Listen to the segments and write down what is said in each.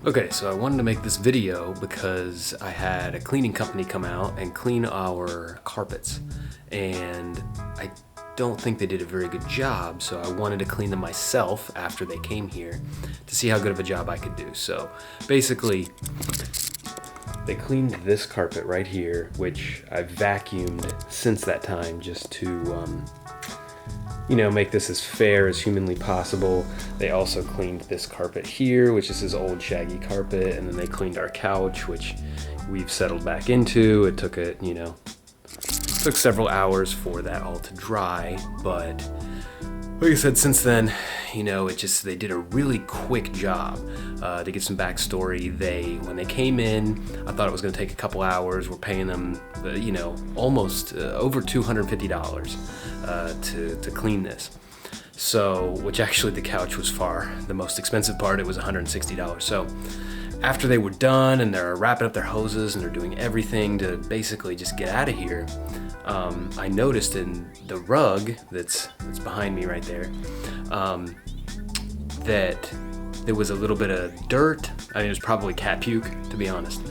Okay, so I wanted to make this video because I had a cleaning company come out and clean our carpets, and I don't think they did a very good job, so I wanted to clean them myself after they came here to see how good of a job I could do. So basically, they cleaned this carpet right here, which I've vacuumed since that time just to make this as fair as humanly possible. They also cleaned this carpet here, which is his old shaggy carpet, and then they cleaned our couch, which we've settled back into. It took took several hours for that all to dry, but like I said, since then, they did a really quick job. To give some backstory, when they came in, I thought it was going to take a couple hours. We're paying them, almost over $250 to clean this. So, which actually the couch was far the most expensive part. It was $160. So, after they were done and they're wrapping up their hoses and they're doing everything to basically just get out of here, I noticed in the rug that's behind me right there, that there was a little bit of dirt. I mean, it was probably cat puke, to be honest.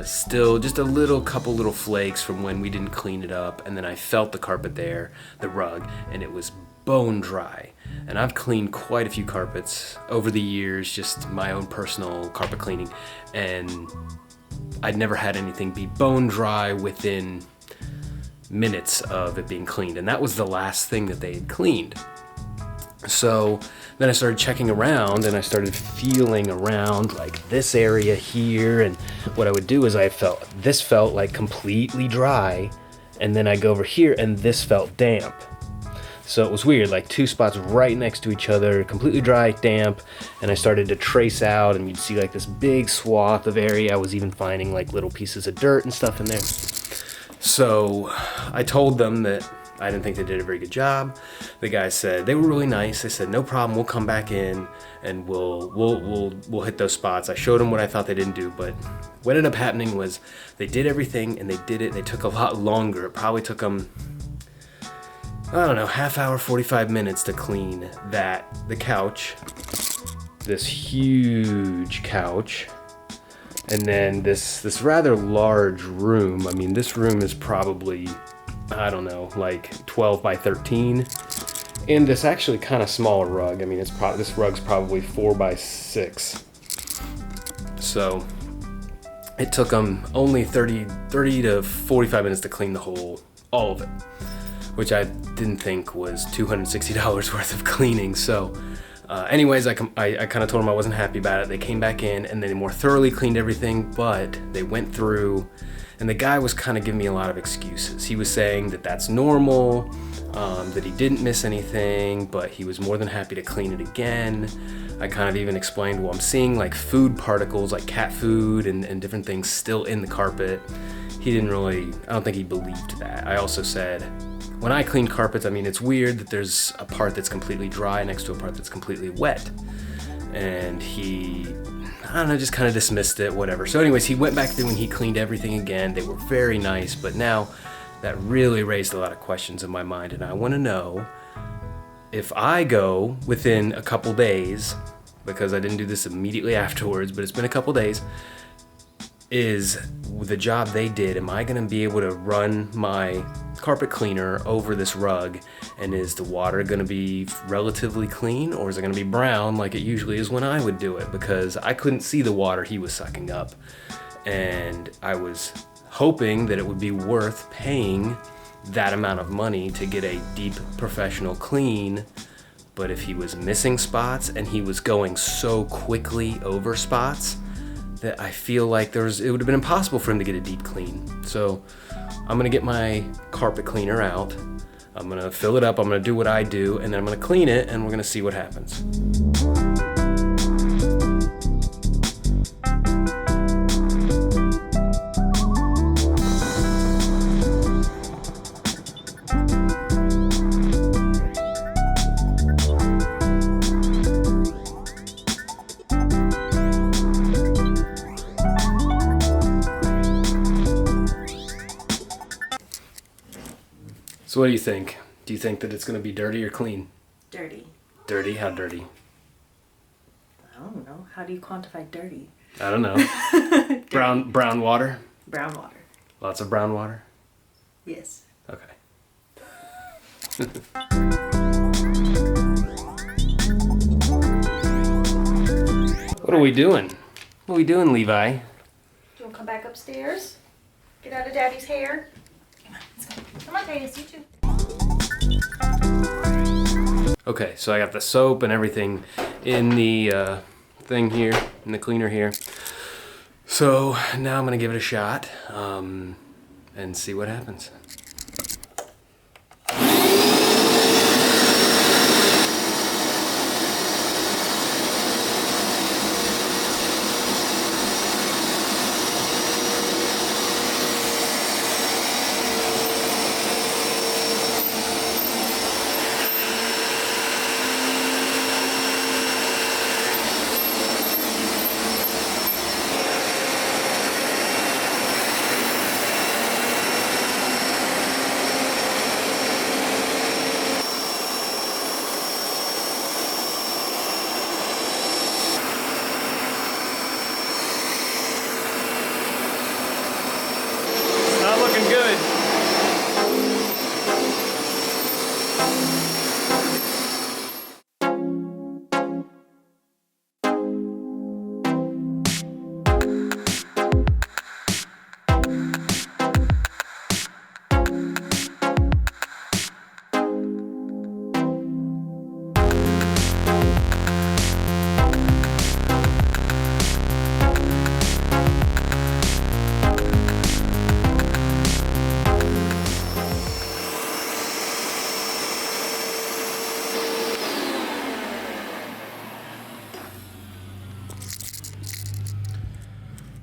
Still just a couple little flakes from when we didn't clean it up. And then I felt the carpet there, the rug, and it was bone dry. And I've cleaned quite a few carpets over the years, just my own personal carpet cleaning, and I'd never had anything be bone dry within minutes of it being cleaned, and that was the last thing that they had cleaned. So then I started checking around and I started feeling around like this area here, and what I would do is this felt like completely dry, and then I go over here and this felt damp. So it was weird, like two spots right next to each other, completely dry, damp, and I started to trace out, and you'd see like this big swath of area. I was even finding like little pieces of dirt and stuff in there. So I told them that I didn't think they did a very good job. The guys said, they were really nice. They said, no problem, we'll come back in and we'll hit those spots. I showed them what I thought they didn't do, but what ended up happening was they did everything and they took a lot longer. It probably took them, half hour, 45 minutes to clean the couch, this huge couch, and then this rather large room. I mean, this room is probably, like 12 by 13. And this actually kind of smaller rug. I mean, this rug's probably 4 by 6. So it took them only 30 to 45 minutes to clean all of it, which I didn't think was $260 worth of cleaning. So anyways, I kind of told them I wasn't happy about it. They came back in and they more thoroughly cleaned everything, but they went through, and the guy was kind of giving me a lot of excuses. He was saying that that's normal, that he didn't miss anything, but he was more than happy to clean it again. I kind of even explained, well, I'm seeing like food particles, like cat food and different things still in the carpet. I don't think he believed that. I also said, when I clean carpets, I mean, it's weird that there's a part that's completely dry next to a part that's completely wet. And he, just kind of dismissed it, whatever. So anyways, he went back through and he cleaned everything again. They were very nice, but now that really raised a lot of questions in my mind. And I want to know, if I go within a couple days, because I didn't do this immediately afterwards, but it's been a couple days, is the job they did, am I going to be able to run my carpet cleaner over this rug, and is the water going to be relatively clean, or is it going to be brown like it usually is when I would do it? Because I couldn't see the water he was sucking up, and I was hoping that it would be worth paying that amount of money to get a deep professional clean. But if he was missing spots and he was going so quickly over spots, that I feel like it would have been impossible for him to get a deep clean. So I'm gonna get my carpet cleaner out, I'm gonna fill it up, I'm gonna do what I do, and then I'm gonna clean it, and we're gonna see what happens. So what do you think? Do you think that it's going to be dirty or clean? Dirty. Dirty? How dirty? I don't know. How do you quantify dirty? I don't know. Brown water? Brown water. Lots of brown water? Yes. Okay. What are we doing? What are we doing, Levi? You want to come back upstairs? Get out of Daddy's hair? Come on, let's go. Come on, Titus, you too. Okay, so I got the soap and everything in the thing here, in the cleaner here. So now I'm gonna give it a shot and see what happens. Not looking good.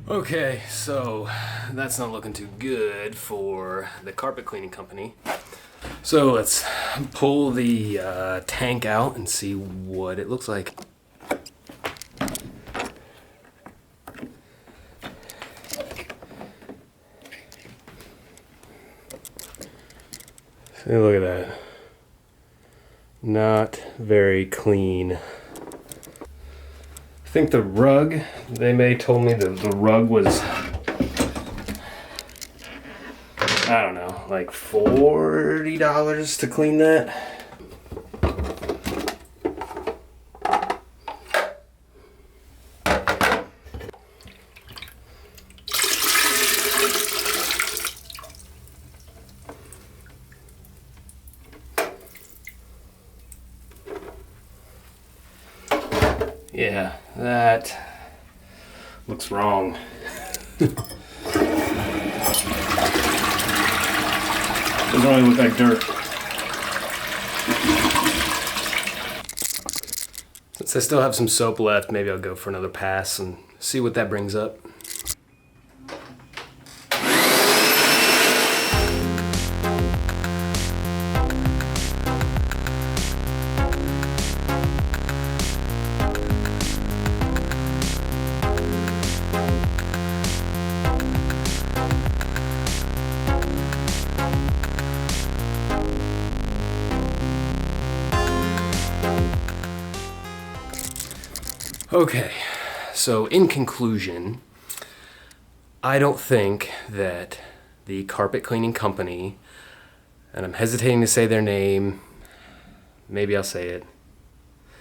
Okay, so that's not looking too good for the carpet cleaning company. So let's pull the tank out and see what it looks like. See, look at that. Not very clean. I think the rug, they may told me that the rug was, I don't know, like $40 to clean that. Yeah, that looks wrong. Doesn't only look like dirt. Since I still have some soap left, maybe I'll go for another pass and see what that brings up. Okay, so in conclusion, I don't think that the carpet cleaning company, and I'm hesitating to say their name, maybe I'll say it,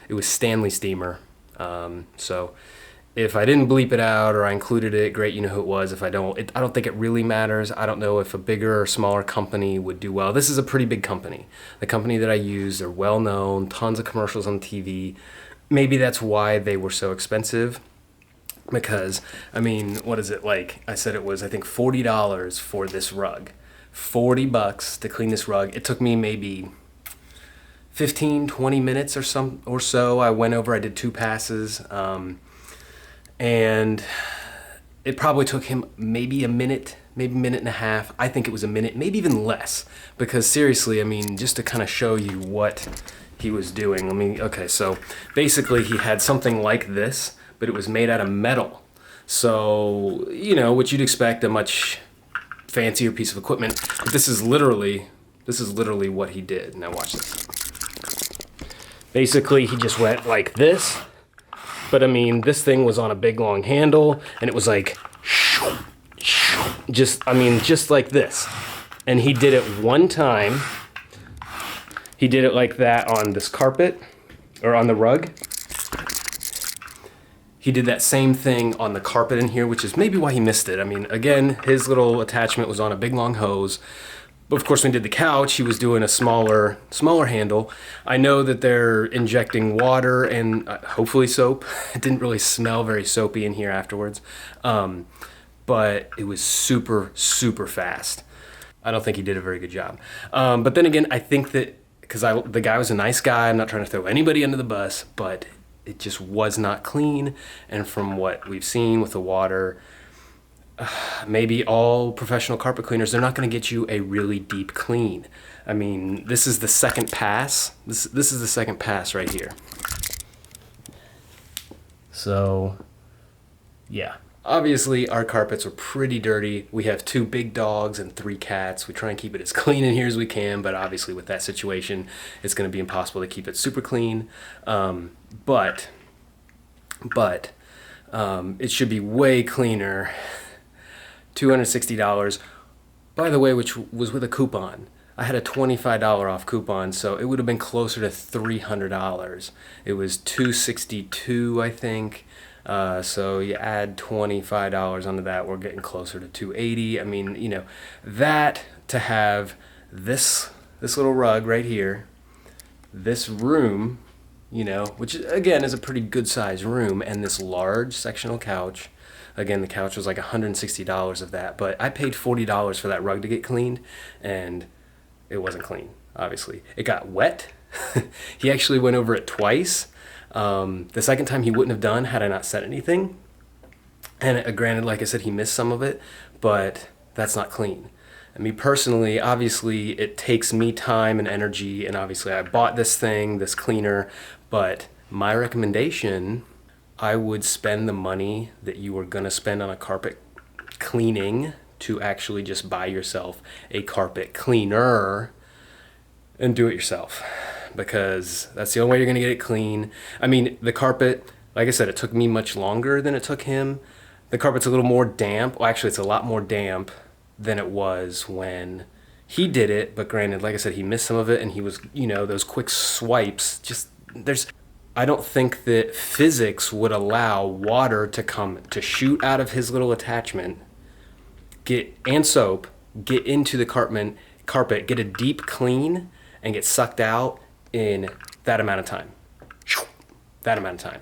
it was Stanley Steemer. So if I didn't bleep it out or I included it, great, you know who it was. If I don't, I don't think it really matters. I don't know if a bigger or smaller company would do well. This is a pretty big company. The company that I use, they're well known, tons of commercials on TV. Maybe that's why they were so expensive, because, I mean, what is it like? I said it was, I think, $40 for this rug. $40 to clean this rug. It took me maybe 15, 20 minutes or so. I went over, I did 2 passes, and it probably took him maybe a minute, maybe a minute and a half. I think it was a minute, maybe even less, because seriously, I mean, just to kind of show you what he was doing. Okay, so basically he had something like this, but it was made out of metal. So, you know, what you'd expect, a much fancier piece of equipment. But this is literally what he did. Now watch this. Basically, he just went like this, But I mean, this thing was on a big long handle, and it was like, just like this. And he did it one time. He did it like that on this carpet, or on the rug. He did that same thing on the carpet in here, which is maybe why he missed it. I mean, again, his little attachment was on a big long hose. But of course, when he did the couch, he was doing a smaller handle. I know that they're injecting water and hopefully soap. It didn't really smell very soapy in here afterwards. But it was super, super fast. I don't think he did a very good job. But then again, I think that, because the guy was a nice guy, I'm not trying to throw anybody under the bus, but it just was not clean. And from what we've seen with the water, maybe all professional carpet cleaners, they're not going to get you a really deep clean. I mean, this is the second pass. This is the second pass right here. So, yeah. Obviously, our carpets are pretty dirty. We have 2 big dogs and 3 cats. We try and keep it as clean in here as we can, but obviously with that situation, it's going to be impossible to keep it super clean. But it should be way cleaner. $260, by the way, which was with a coupon. I had a $25 off coupon, so it would have been closer to $300. It was $262, I think. So you add $25 onto that, we're getting closer to $280. I mean, you know, that to have this little rug right here, this room, you know, which again is a pretty good sized room, and this large sectional couch. Again, the couch was like $160 of that, but I paid $40 for that rug to get cleaned, and it wasn't clean, obviously. It got wet. He actually went over it twice. The second time he wouldn't have done had I not said anything. And granted, like I said, he missed some of it, but that's not clean. And me personally, obviously, it takes me time and energy, and obviously I bought this thing, this cleaner, but my recommendation, I would spend the money that you were going to spend on a carpet cleaning to actually just buy yourself a carpet cleaner and do it yourself, because that's the only way you're going to get it clean. I mean, the carpet, like I said, it took me much longer than it took him. The carpet's a little more damp. Well, actually, it's a lot more damp than it was when he did it, but granted, like I said, he missed some of it, and he was, you know, those quick swipes, I don't think that physics would allow water to shoot out of his little attachment, and soap, get into the carpet, get a deep clean, and get sucked out in that amount of time.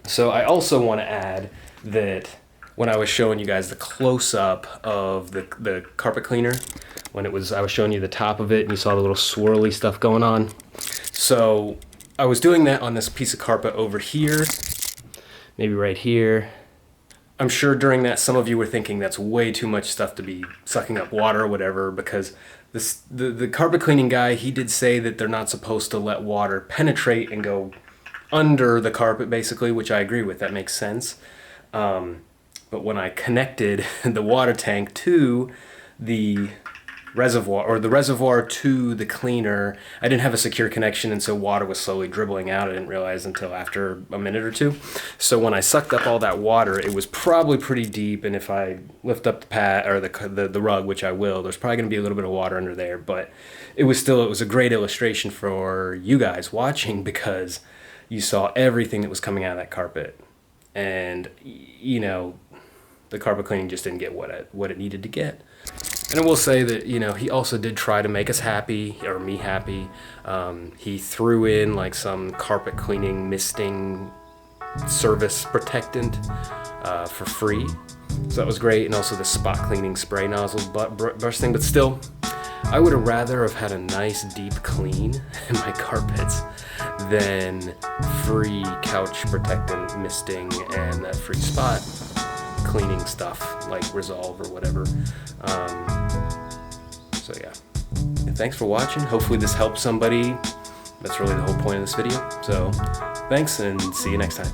So I also want to add that when I was showing you guys the close-up of the carpet cleaner, I was showing you the top of it, and you saw the little swirly stuff going on. So I was doing that on this piece of carpet over here, maybe right here. I'm sure during that some of you were thinking that's way too much stuff to be sucking up water or whatever, because the carpet cleaning guy, he did say that they're not supposed to let water penetrate and go under the carpet, basically, which I agree with. That makes sense. But when I connected the water tank to the reservoir, or the reservoir to the cleaner, I didn't have a secure connection, and so water was slowly dribbling out. I didn't realize until after a minute or two. So when I sucked up all that water, it was probably pretty deep, and if I lift up the pad or the rug, which I will, there's probably going to be a little bit of water under there. But it was a great illustration for you guys watching, because you saw everything that was coming out of that carpet, and you know, the carpet cleaning just didn't get what it needed to get. And I will say that, you know, he also did try to make us happy, or me happy. He threw in like some carpet cleaning misting service protectant for free. So that was great. And also the spot cleaning spray nozzle brush thing. But still, I would have rather have had a nice deep clean in my carpets than free couch protectant misting and that free spot cleaning stuff like Resolve or whatever. So yeah. Thanks for watching. Hopefully this helps somebody. That's really the whole point of this video. So thanks, and see you next time.